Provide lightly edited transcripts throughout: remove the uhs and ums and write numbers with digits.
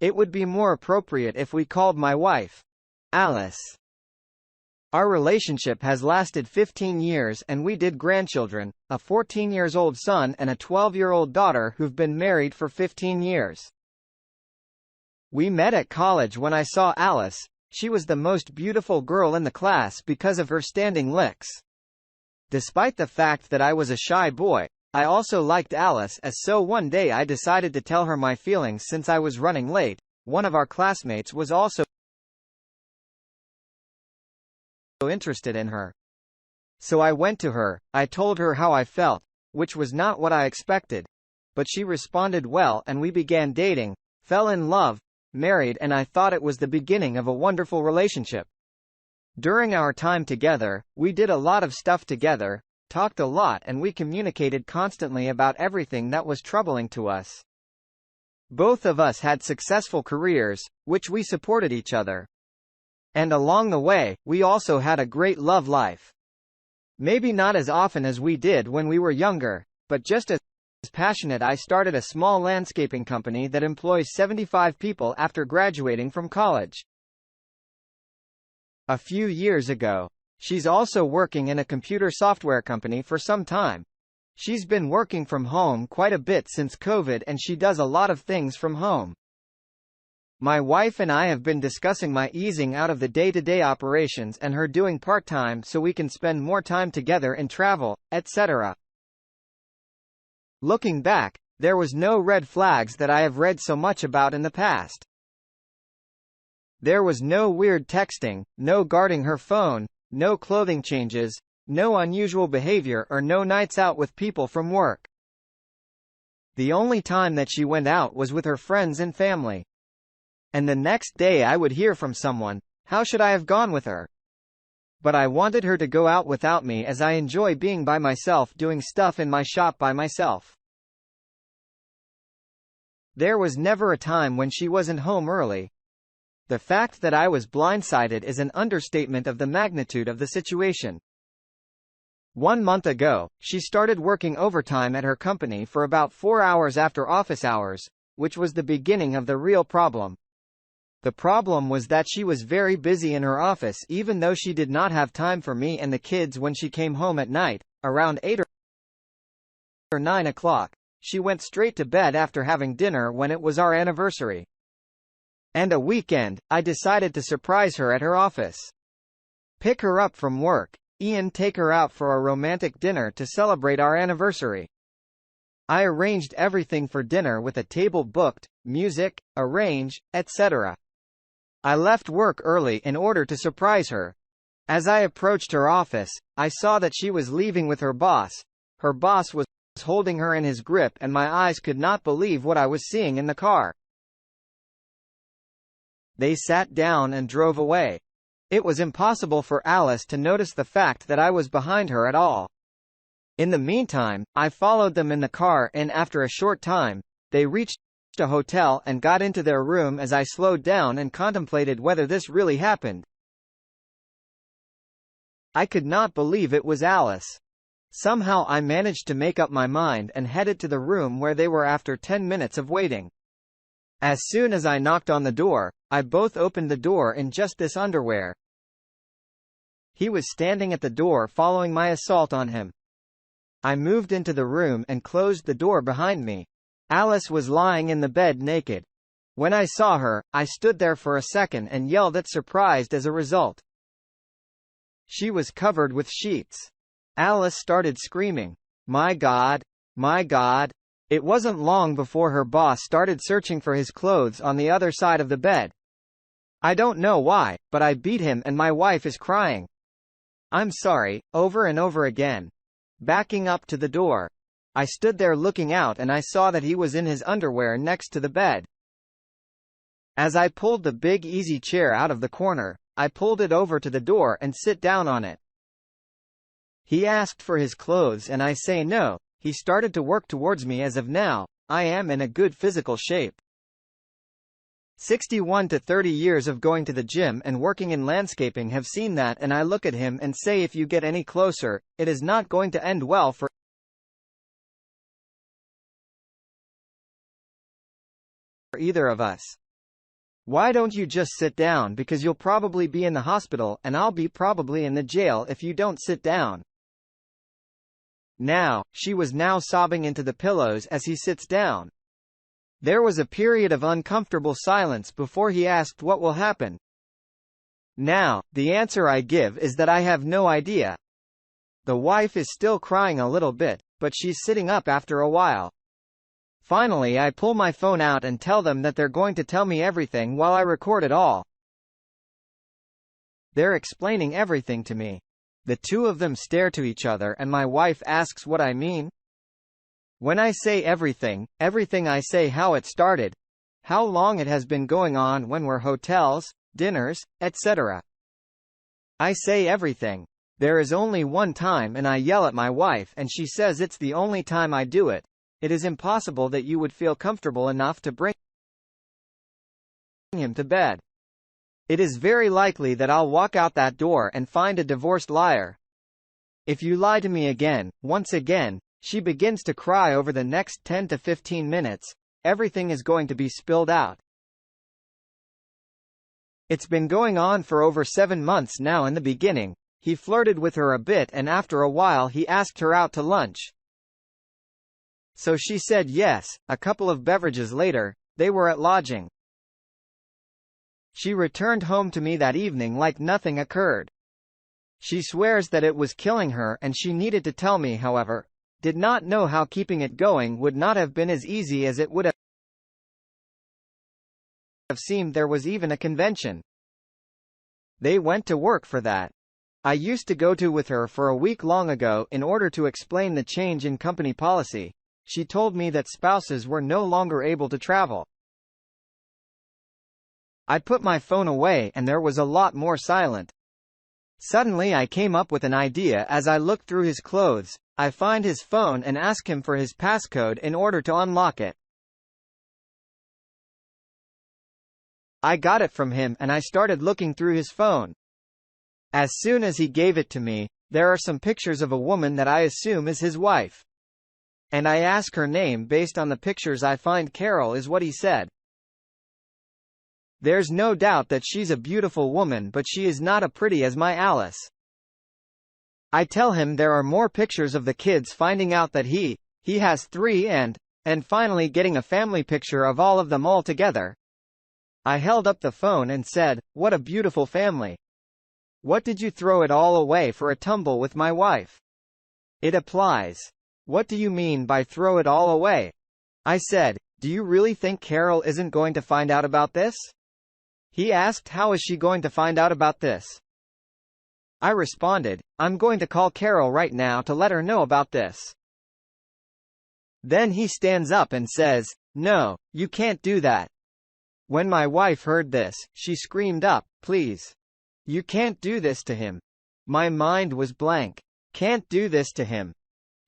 It would be more appropriate if we called my wife Alice. Our relationship has lasted 15 years and we did grandchildren, a 14-year-old son and a 12-year-old daughter who've been married for 15 years. We met at college when I saw Alice. She was the most beautiful girl in the class because of her standing licks. Despite the fact that I was a shy boy, I also liked Alice, so one day I decided to tell her my feelings since I was running late. One of our classmates was also interested in her. So I went to her, I told her how I felt, which was not what I expected. But she responded well and we began dating, fell in love, married, and I thought it was the beginning of a wonderful relationship. During our time together, we did a lot of stuff together, talked a lot, and we communicated constantly about everything that was troubling to us. Both of us had successful careers, which we supported each other. And along the way, we also had a great love life. Maybe not as often as we did when we were younger, but just as passionate. I started a small landscaping company that employs 75 people after graduating from college. A few years ago, she's also working in a computer software company for some time. She's been working from home quite a bit since COVID and she does a lot of things from home. My wife and I have been discussing my easing out of the day-to-day operations and her doing part-time so we can spend more time together and travel, etc. Looking back, there was no red flags that I have read so much about in the past. There was no weird texting, no guarding her phone, no clothing changes, no unusual behavior, or no nights out with people from work. The only time that she went out was with her friends and family. And the next day I would hear from someone, "How should I have gone with her?" But I wanted her to go out without me as I enjoy being by myself doing stuff in my shop by myself. There was never a time when she wasn't home early. The fact that I was blindsided is an understatement of the magnitude of the situation. 1 month ago, she started working overtime at her company for about 4 hours after office hours, which was the beginning of the real problem. The problem was that she was very busy in her office even though she did not have time for me and the kids when she came home at night, around 8 or 9 o'clock. She went straight to bed after having dinner when it was our anniversary. And a weekend, I decided to surprise her at her office. Pick her up from work, and take her out for a romantic dinner to celebrate our anniversary. I arranged everything for dinner with a table booked, music arranged, etc. I left work early in order to surprise her. As I approached her office, I saw that she was leaving with her boss. Her boss was holding her in his grip and my eyes could not believe what I was seeing in the car. They sat down and drove away. It was impossible for Alice to notice the fact that I was behind her at all. In the meantime, I followed them in the car and after a short time, they reached a hotel and got into their room as I slowed down and contemplated whether this really happened. I could not believe it was Alice. Somehow I managed to make up my mind and headed to the room where they were after 10 minutes of waiting. As soon as I knocked on the door, I both opened the door in just this underwear. He was standing at the door following my assault on him. I moved into the room and closed the door behind me. Alice was lying in the bed naked. When I saw her, I stood there for a second and yelled at surprised as a result. She was covered with sheets. Alice started screaming, "My God! My God!" It wasn't long before her boss started searching for his clothes on the other side of the bed. I don't know why, but I beat him and my wife is crying. "I'm sorry," over and over again. Backing up to the door. I stood there looking out and I saw that he was in his underwear next to the bed. As I pulled the big easy chair out of the corner, I pulled it over to the door and sit down on it. He asked for his clothes and I say no. He started to work towards me. As of now, I am in a good physical shape. 61 to 30 years of going to the gym and working in landscaping have seen that, and I look at him and say if you get any closer, it is not going to end well for either of us. Why don't you just sit down, because you'll probably be in the hospital and I'll be probably in the jail if you don't sit down. Now, she was now sobbing into the pillows as he sits down. There was a period of uncomfortable silence before he asked what will happen. Now, the answer I give is that I have no idea. The wife is still crying a little bit, but she's sitting up after a while. Finally, I pull my phone out and tell them that they're going to tell me everything while I record it all. They're explaining everything to me. The two of them stare to each other and my wife asks what I mean. When I say everything, I say how it started, how long it has been going on, when were hotels, dinners, etc. I say everything. There is only one time and I yell at my wife and she says it's the only time I do it. It is impossible that you would feel comfortable enough to bring him to bed. It is very likely that I'll walk out that door and find a divorced liar. If you lie to me again, once again, she begins to cry. Over the next 10 to 15 minutes, everything is going to be spilled out. It's been going on for over 7 months now. In the beginning, he flirted with her a bit and after a while he asked her out to lunch. So she said yes. A couple of beverages later, they were at lodging. She returned home to me that evening like nothing occurred. She swears that it was killing her and she needed to tell me, however, did not know how keeping it going would not have been as easy as it would have seemed. There was even a convention. They went to work for that. I used to go to with her for a week long ago in order to explain the change in company policy. She told me that spouses were no longer able to travel. I put my phone away and there was a lot more silent. Suddenly I came up with an idea. As I looked through his clothes, I find his phone and ask him for his passcode in order to unlock it. I got it from him and I started looking through his phone. As soon as he gave it to me, there are some pictures of a woman that I assume is his wife. And I ask her name based on the pictures. I find Carol is what he said. There's no doubt that she's a beautiful woman, but she is not as pretty as my Alice. I tell him there are more pictures of the kids, finding out that he has 3 and finally getting a family picture of all of them all together. I held up the phone and said, "What a beautiful family. What did you throw it all away for a tumble with my wife?" It applies. What do you mean by throw it all away? I said, do you really think Carol isn't going to find out about this? He asked, how is she going to find out about this? I responded, I'm going to call Carol right now to let her know about this. Then he stands up and says, no, you can't do that. When my wife heard this, she screamed up, please. You can't do this to him. My mind was blank. Can't do this to him.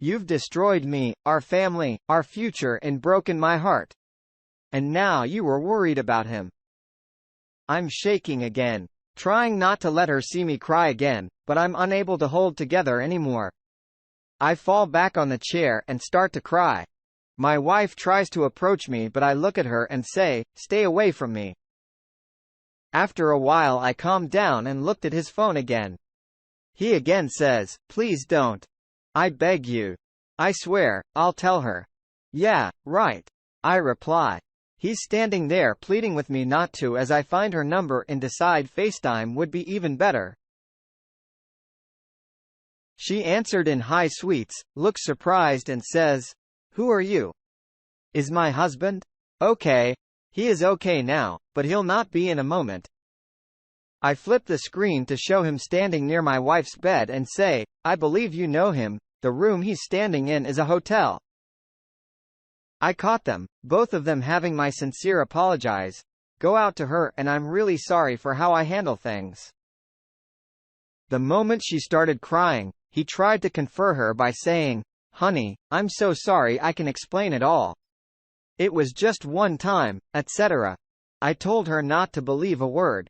You've destroyed me, our family, our future, and broken my heart. And now you were worried about him. I'm shaking again, trying not to let her see me cry again, but I'm unable to hold together anymore. I fall back on the chair and start to cry. My wife tries to approach me, but I look at her and say, stay away from me. After a while I calmed down and looked at his phone again. He again says, please don't. I beg you. I swear, I'll tell her. Yeah, right. I reply. He's standing there pleading with me not to, as I find her number and decide FaceTime would be even better. She answered in high sweets, looks surprised and says, who are you? Is my husband? Okay. He is okay now, but he'll not be in a moment. I flip the screen to show him standing near my wife's bed and say, I believe you know him. The room he's standing in is a hotel. I caught them, both of them having my sincere apologize. Go out to her and I'm really sorry for how I handle things. The moment she started crying, he tried to comfort her by saying, honey, I'm so sorry, I can explain it all. It was just one time, etc. I told her not to believe a word.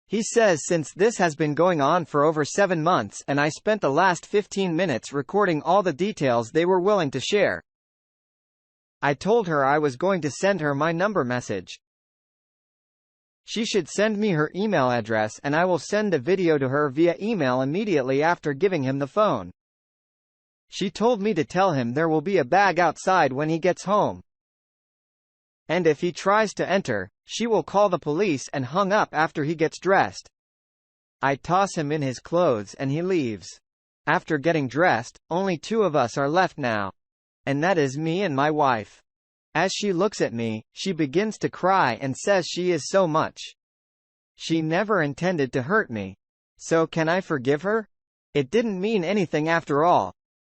He says since this has been going on for over 7 months and I spent the last 15 minutes recording all the details they were willing to share. I told her I was going to send her my number message. She should send me her email address and I will send a video to her via email immediately after giving him the phone. She told me to tell him there will be a bag outside when he gets home. And if he tries to enter, she will call the police, and hung up after he gets dressed. I toss him in his clothes and he leaves. After getting dressed, only two of us are left now. And that is me and my wife. As she looks at me, she begins to cry and says she is so much. She never intended to hurt me. So can I forgive her? It didn't mean anything after all.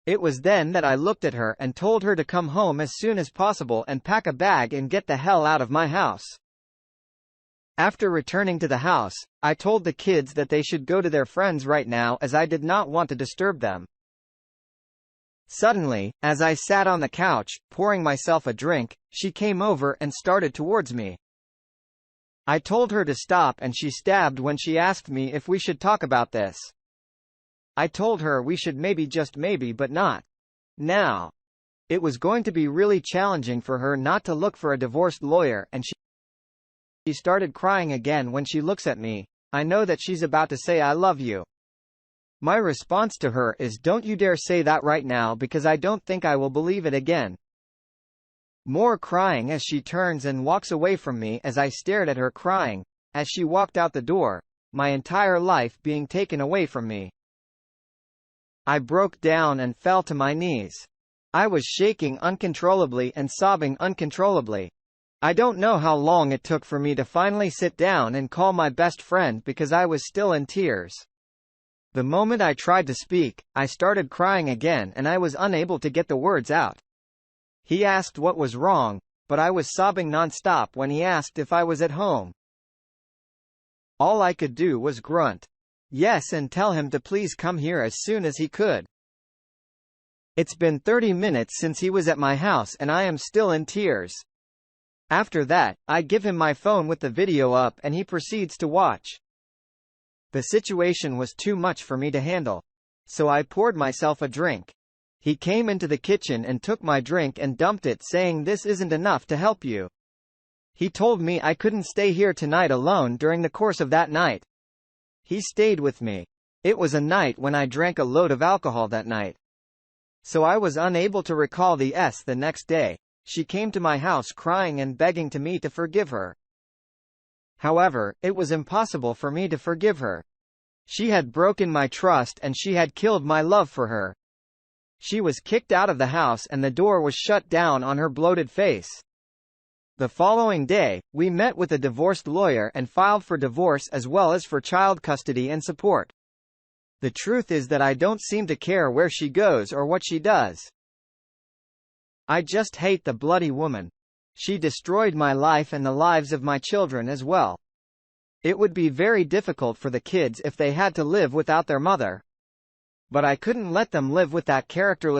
It was then that I looked at her and told her to come home as soon as possible and pack a bag and get the hell out of my house. After returning to the house, I told the kids that they should go to their friends right now as I did not want to disturb them. Suddenly, as I sat on the couch, pouring myself a drink, she came over and started towards me. I told her to stop and she stabbed when she asked me if we should talk about this. I told her we should maybe, just maybe, but not now. It was going to be really challenging for her not to look for a divorced lawyer, and she started crying again when she looks at me. I know that she's about to say I love you. My response to her is, don't you dare say that right now, because I don't think I will believe it again. More crying as she turns and walks away from me as I stared at her crying, as she walked out the door, my entire life being taken away from me. I broke down and fell to my knees. I was shaking uncontrollably and sobbing uncontrollably. I don't know how long it took for me to finally sit down and call my best friend because I was still in tears. The moment I tried to speak, I started crying again and I was unable to get the words out. He asked what was wrong, but I was sobbing nonstop when he asked if I was at home. All I could do was grunt yes and tell him to please come here as soon as he could. It's been 30 minutes since he was at my house and I am still in tears. After that, I give him my phone with the video up and he proceeds to watch. The situation was too much for me to handle. So I poured myself a drink. He came into the kitchen and took my drink and dumped it, saying this isn't enough to help you. He told me I couldn't stay here tonight alone during the course of that night. He stayed with me. It was a night when I drank a load of alcohol that night. So I was unable to recall the next day. She came to my house crying and begging to me to forgive her. However, it was impossible for me to forgive her. She had broken my trust and she had killed my love for her. She was kicked out of the house and the door was shut down on her bloated face. The following day, we met with a divorced lawyer and filed for divorce as well as for child custody and support. The truth is that I don't seem to care where she goes or what she does. I just hate the bloody woman. She destroyed my life and the lives of my children as well. It would be very difficult for the kids if they had to live without their mother. But I couldn't let them live with that characterless